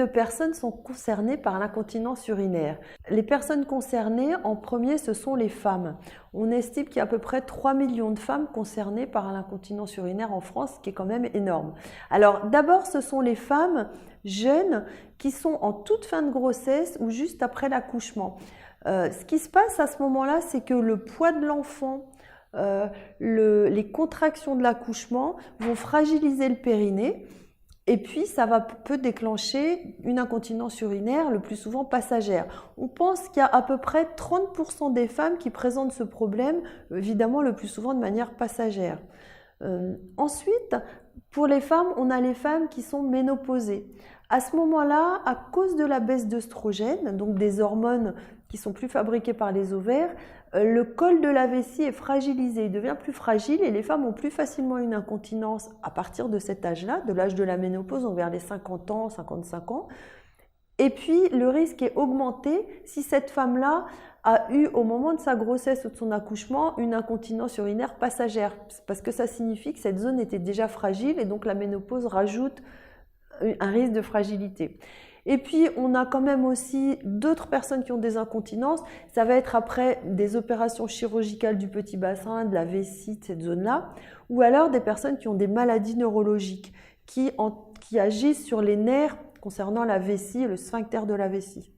de personnes sont concernées par l'incontinence urinaire? Les personnes concernées, en premier, ce sont les femmes. On estime qu'il y a à peu près 3 millions de femmes concernées par l'incontinence urinaire en France, ce qui est quand même énorme. Alors d'abord, ce sont les femmes jeunes qui sont en toute fin de grossesse ou juste après l'accouchement. Ce qui se passe à ce moment-là, c'est que le poids de l'enfant, les contractions de l'accouchement vont fragiliser le périnée. Et puis, peut déclencher une incontinence urinaire, le plus souvent passagère. On pense qu'il y a à peu près 30% des femmes qui présentent ce problème, évidemment le plus souvent de manière passagère. Ensuite, pour les femmes, on a les femmes qui sont ménopausées. À ce moment-là, à cause de la baisse d'œstrogène, donc des hormones qui sont plus fabriquées par les ovaires, le col de la vessie est fragilisé, il devient plus fragile et les femmes ont plus facilement une incontinence à partir de cet âge-là, de l'âge de la ménopause, vers les 50 ans, 55 ans. Et puis, le risque est augmenté si cette femme-là a eu, au moment de sa grossesse ou de son accouchement, une incontinence urinaire passagère, parce que ça signifie que cette zone était déjà fragile et donc la ménopause rajoute un risque de fragilité. Et puis, on a quand même aussi d'autres personnes qui ont des incontinences. Ça va être après des opérations chirurgicales du petit bassin, de la vessie, de cette zone-là, ou alors des personnes qui ont des maladies neurologiques qui agissent sur les nerfs concernant la vessie et le sphincter de la vessie.